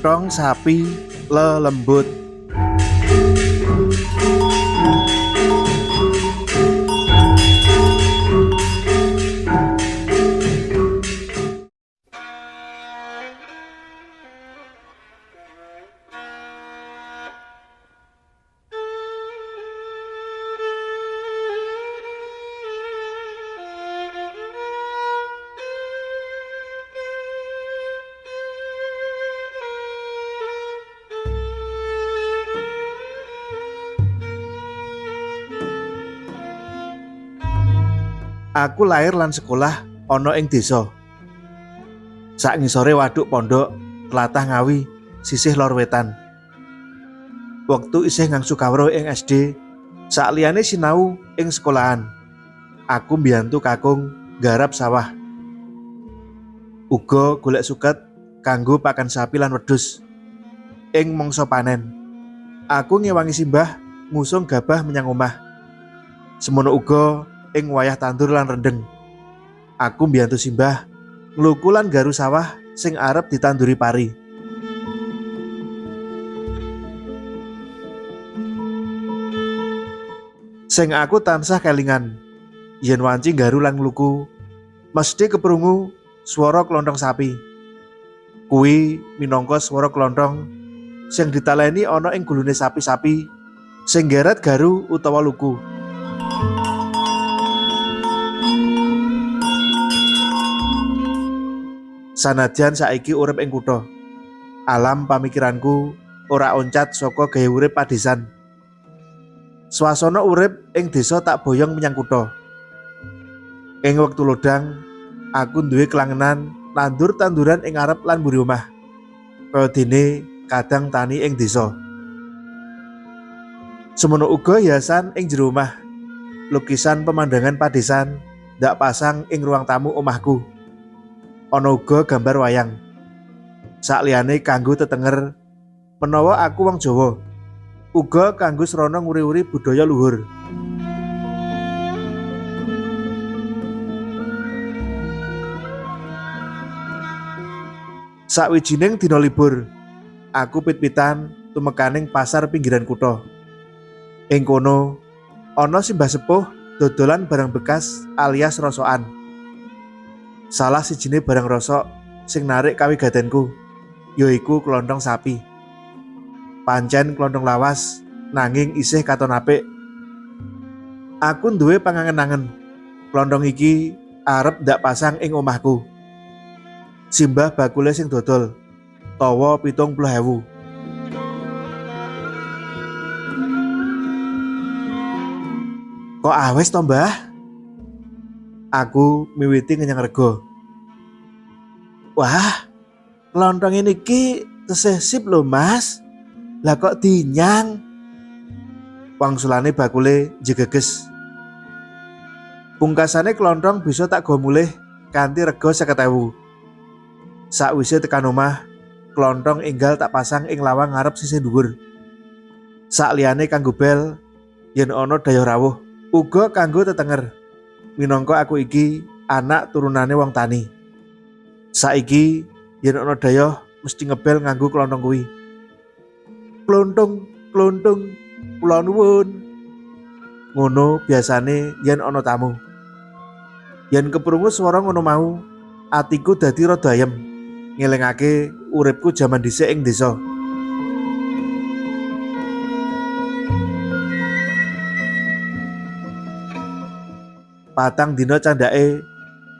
klontong sapi lelembut. Aku lahir lan sekolah ana ing desa. Sak ngisore waduk pondok tlatah Ngawi, sisih lor wetan. Wektu isih ngangsu kawruh ing SD, sakliyane sinau ing sekolahan, aku mbiyantu kakung nggarap sawah. Uga golek suket kanggo pakan sapi lan wedhus. Ing mangsa panen, aku ngewangi simbah ngusung gabah menyang omah. Semono uga ing wayah tandur lan rendeng, aku mbiyantu simbah ngluku lan garu sawah sing arep ditanduri pari. Sing aku tansah kelingan, yen wanci garu lan ngluku, mesti keprungu swara klontong sapi. Kuwi minangka swara klontong sing ditaleni ana ing gulune sapi-sapi sing ngeret garu utawa luku. Sanadyan saiki urip ing kutha, alam pamikiranku ora oncat saka gaya urip padhesan. Swasana urip ing desa tak boyong menyang kutha. Ing wektu lodang, aku duwe kelangenan nandur tanduran ing ngarep lan mburi omah, kaya dene kadang tani ing desa. Semono uga hiasan ing jero omah, lukisan pemandangan padhesan ndak pasang ing ruang tamu omahku. Ana uga gambar wayang. Sakliyane kanggo tetenger menawa aku wong Jawa, uga kanggo srana nguri-uri budaya luhur. Sakwijining dina libur, aku pit-pitan tumekaning pasar pinggiran kutha. Ing kono ana simbah sepuh dodolan barang bekas alias rosokan. Salah sijine barang rosok sing narik kawigatenku yaiku klontong sapi. Pancen klontong lawas nanging isih katon apik. Aku duwe pangangen-angen klontong iki arep ndak pasang ing omahku. Simbah bakule sing dodol tawa 70.000. Kok awes to, Mbah? Aku miwiti ngenyang rega. Wah, klontong ini ki tesih sip lho, Mas. Lah kok dinyang? Wangsulane bakule jegeges. Pungkasane klontong bisa tak go mulih kanthi rega 50.000. Sakwise tekan omah, klontong enggal tak pasang ing lawang ngarep sisih dhuwur. Sakliyane kanggo bel yen ana daya rawuh, uga kanggo tetenger. Minangka aku iki anak turunane wong tani. Saiki yen ana daya mesti ngebel nganggo klontong kuwi. Klontong, klontong, kula nuwun. Ngono biasane yen ana tamu. Yen keprungu swara ngono mau, atiku dadi rada ayem, ngelingake uripku jaman dhisik ing desa. Patang dina candhake,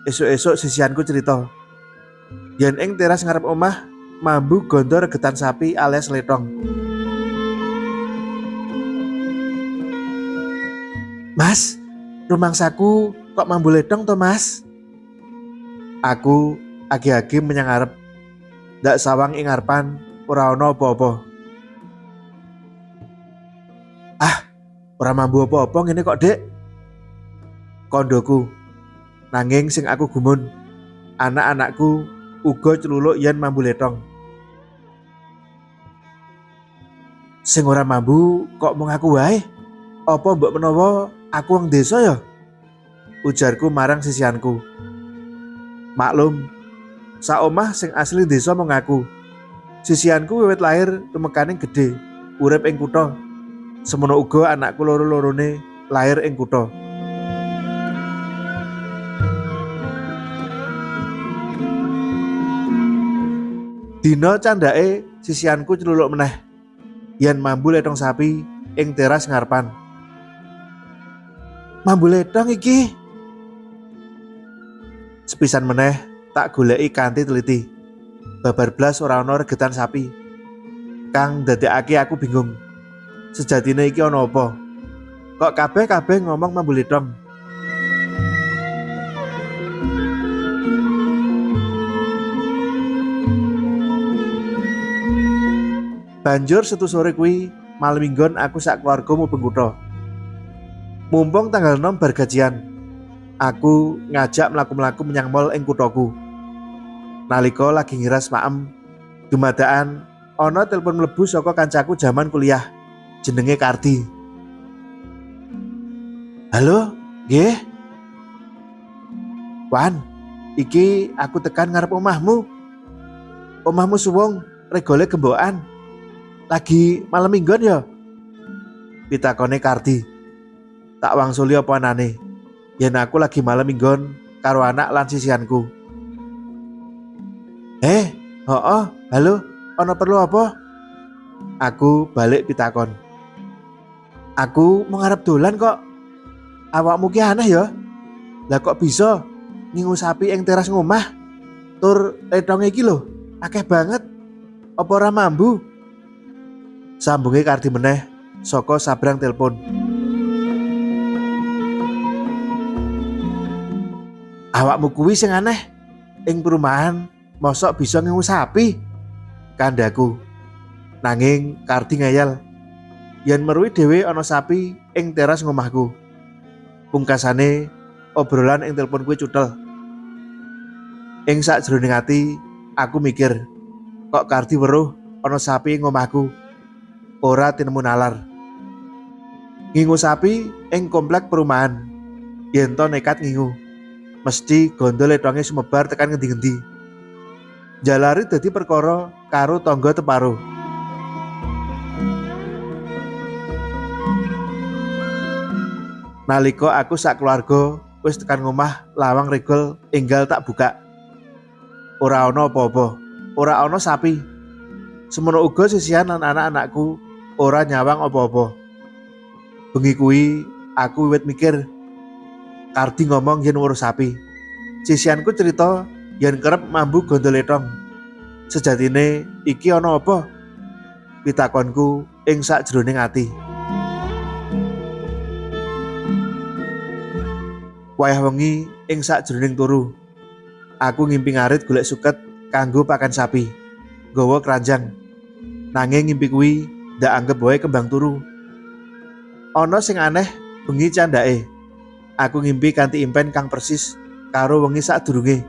esuk-esuk sisianku cerita yen ing teras ngarep omah mambu gondo regetan sapi alias letong. Mas, rumangsaku kok mambu letong to, Mas? Aku agi-agi menyang ngarep, ndak sawang ing ngarepan ora ana apa-apa. Ah, ora mambu apa-apa ngene kok, Dek. Kondoku. Nanging sing aku gumun, anak-anakku uga celuluk yen mambu letong. Sing ora mambu kok mung aku wae? Apa mbok menawa aku wong desa ya? Ujarku marang sisianku. Maklum, sak omah sing asli desa mung aku. Sisianku wiwit lahir tumekaning gedhe, urip ing kutha. Semono uga anakku loro-lorone lahir ing kutha. Dina candhake sisianku celuluk meneh yen mambu lethong sapi ing teras ngarepan. Mambu lethong iki. Sepisan meneh tak goleki kanthi teliti. Babar blas ora ana regetan sapi. Kang ndadekake aku bingung. Sejatine iki ana apa? Kok kabeh ngomong mambu lethong? Banjur setu sore kuwi malam minggon aku sak keluarga mubeng kutha. Mumpung tanggal 6 bar gajian, aku ngajak mlaku-mlaku menyang mall ing kuthaku. Nalika lagi ngiras maem, dumadakan ana telepon mlebu saka kancaku jaman kuliah, jenenge Kardi. Halo, nggih. Wan, iki aku tekan ngarep omahmu. Omahmu suwung regole gembokan. Lagi malam minggon ya? Pitakone Kardi. Tak wangsuli apa anane yen aku lagi malam minggon karo anak lan sisianku. Halo, ana perlu apa? Aku balik pitakon. Aku mau ngarep dolan kok. Awakmu ki aneh ya? Lah kok bisa ngingu sapi ing teras ngomah? Tur letonge iki lho, akeh banget. Apa ora mambu? Sambunge Kardi meneh saka sabrang telepon. Awakmu kuwi sing aneh. Ing perumahan mosok bisa ngingu sapi? Kandaku. Nanging Kardi ngayal yen meruwi dhewe ana sapi ing teras ngomahku. Pungkasane obrolan ing telepon kuwi cuthel. Ing sakjroning ati aku mikir, kok Kardi weruh ana sapi ing omahku. Ora tinemu nalar. Ngingu sapi ing komplek perumahan. Yen to nekat ngingu, mesti gondol letonge sumebar tekan ngendi-endi. Jalari dadi perkara karo tangga teparo. Nalika aku sak keluarga wis tekan ngomah lawang regol enggal tak buka. Ora ana apa-apa, ora ana sapi. Semono uga sisian lan anak-anakku ora nyawang apa-apa. Bengi kuwi aku wiwit mikir. Kardi ngomong yen urus sapi. Sisianku cerita yen kerep mambu gondol letong. Sejatine iki ana apa? Pitakonku ing sakjroning ati. Wayah wengi ing sakjroning turu, aku ngimpi ngarit golek suket kanggo pakan sapi, nggawa keranjang. Nanging ngimpi kuwi ndak anggap wae kembang turu. Ana sing aneh bengi candhake. Aku ngimpi kanthi impen kang persis karo wengi sadurunge.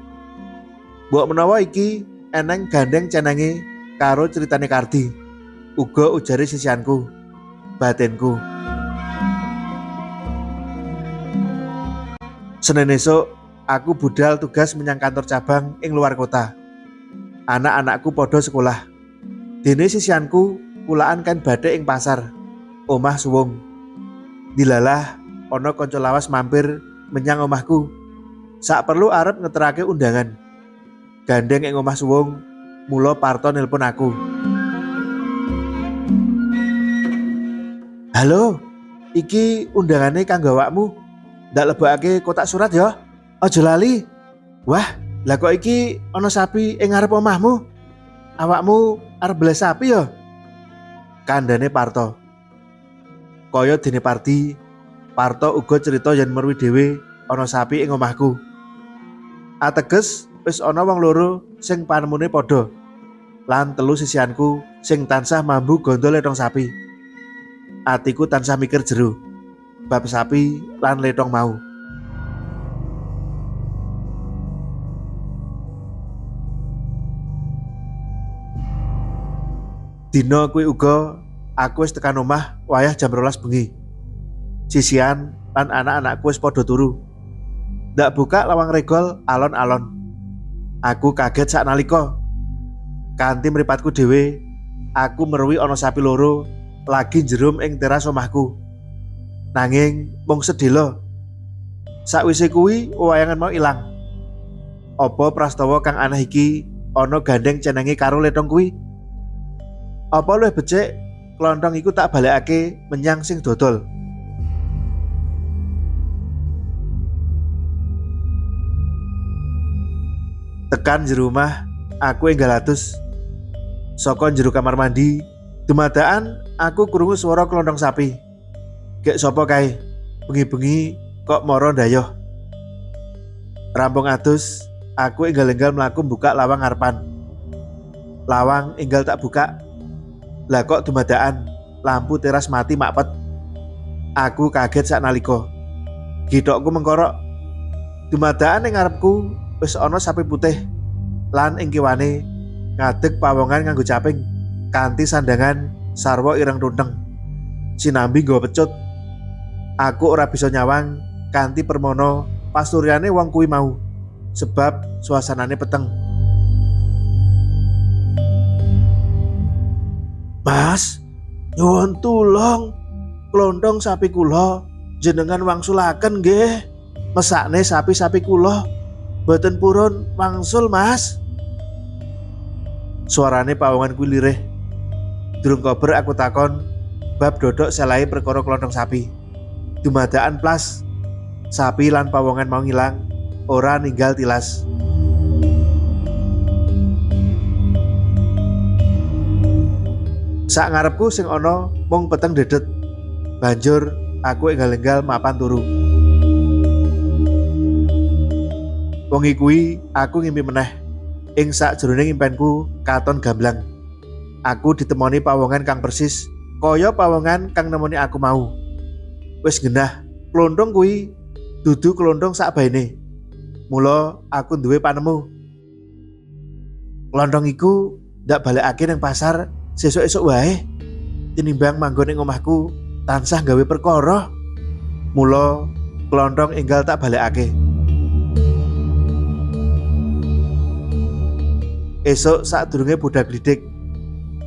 Mbok menawa iki eneng gandeng cenenge karo ceritane Kardi. Uga ujare sisianku, batinku. Senin esuk aku budal tugas menyang kantor cabang ing luar kota. Anak-anakku padha sekolah. Dene sisianku kulaan kan badhe ing pasar. Omah suwung. Dilalah ana kanca lawas mampir menyang omahku. Sak perlu arep ngeterake undangan. Gandeng ing omah suwung, mula Parto nelpon aku. Halo, iki undangane kanggo awakmu. Ndak lebokake kotak surat ya. Aja lali. Wah, lah kok iki ana sapi ing ngarep omahmu? Awakmu arep beles sapi ya? Kandhane Parto. Kaya dene Pardi, Parto uga cerita yen merwi dhewe ana sapi ing omahku. Ateges wis ana wong loro sing panemune padha. Lan telu sisianku sing tansah mambu gondol letong sapi. Atiku tansah mikir jero bab sapi lan letong mau. Dina kuwi uga aku wis tekan omah wayah jam 12 bengi. Sisian lan anak-anakku wis padha turu. Ndak buka lawang regol alon-alon. Aku kaget saknalika. Kanthi mripatku dhewe, aku meruwi ana sapi loro lagi njerum ing teras omahku. Nanging mung sedhela. Sakwise kuwi wewayangan mau ilang. Apa prastawa kang aneh iki ana gandeng cenenge karo lethong kuwi? Apa luwih becik klontong iku tak balekake menyang sing dodol? Tekan jero omah, aku enggal atus. Saka jero kamar mandi, dumadakan aku krungu swara klontong sapi. Gek sapa kae? Bengi-bengi kok mara ndayoh. Rampung atus, aku enggal-enggal mlaku buka lawang ngarepan. Lawang enggal tak buka. Lah kok dumadakan lampu teras mati makpet. Aku kaget saknalika. Githokku mengkorok. Dumadakan ing ngarepku wis ana sapi putih lan ing kiwane ngadeg pawongan nganggo caping kanthi sandangan sarwa ireng runteng. Sinambi nggawa pecut. Aku ora bisa nyawang kanthi permono pasturyane wong kuwi mau sebab suasanane peteng. Mas, nyuwun tulung, klontong sapi kula jenengan wangsulaken nggih. Mesakne sapi-sapi kula boten purun wangsul, Mas. Suarane pawongan kuwi lirih. Durung kober aku takon bab dodok selae perkara klontong sapi. Dumadakan plas, sapi lan pawongan mau ngilang, ora ninggal tilas. Sak ngarepku sing ana mung peteng dedet. Banjur aku enggal-enggal mapan turu. Wengi kuwi aku ngimpi meneh. Ing sakjroning impenku katon gamblang. Aku ditemoni pawongan kang persis kaya pawongan kang nemoni aku mau. Wis genah, klontong kuwi dudu klontong sakbaene. Mula aku duwe panemu. Klontong iku ndak balekake ning pasar sesuk-esuk wae, tinimbang manggon ing omahku tansah gawe perkara. Mula klontong enggal tak balekake. Esuk sadurunge budhal glidik,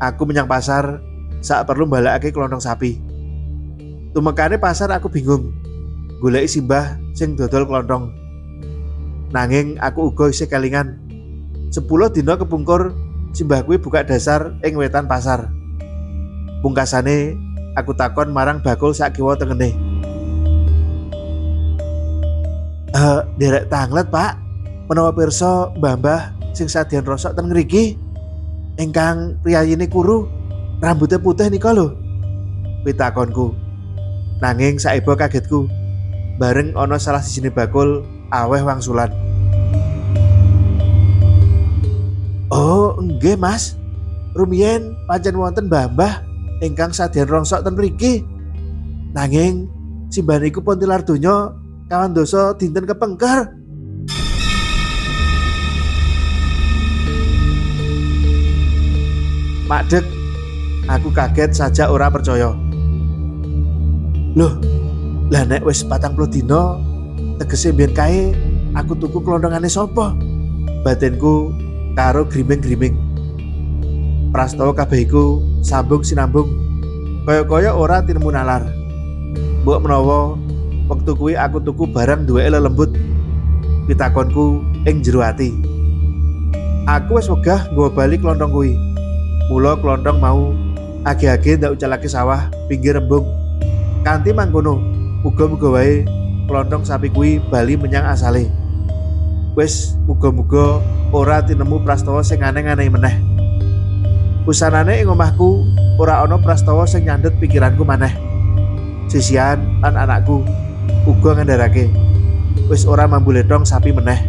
aku menyang pasar sak perlu balekake klontong sapi. Tumekane pasar aku bingung goleki simbah sing dodol klontong. Nanging aku uga isih kelingan 10 dina kepungkur simbah kuwi buka dasar ing wetan pasar. Pungkasane aku takon marang bakul sak kiwa tengene. Derek tanglet, Pak. Menawa pirsa mbah-mbah sing sadyan rosok ten ngriki ingkang priyayine kuru, rambutnya putih nika lho. Pitakonku. Nanging saiba kagetku. Bareng ana salah sijine bakul aweh wangsulan. Oh, nggih Mas. Rumiyin pancen wonten mbah-mbah ingkang sadyan rongsok ten mriki. Nanging simbah niku pun tilar donya kawan dosa dinten kepengker. Madeg, aku kaget saja ora percaya. Loh, lah nek wis 40 dina tegese mbiyen kae aku tuku klontongane sapa? Batinku karo griming-griming. Prastawa kabeh iku sambung sinambung. Kaya-kaya ora tinemu nalar. Mbok menawa wektu kuwi aku tuku barang duweke lelembut. Pitakonku ing jero ati. Aku wis wegah nggawa bali klontong kuwi. Mula klontong mau age-age ndak ucalake sawah pinggir rembung. Kanthi mangkono, muga-muga wae klontong sapi kuwi bali menyang asale. Wis muga-muga ora tinemu prastawa sing aneh-aneh meneh. Pusanane ing omahku ora ana prastawa sing nyandhet pikiranku maneh. Sisian lan anakku uga ngandharake wis ora mambu lethong sapi meneh.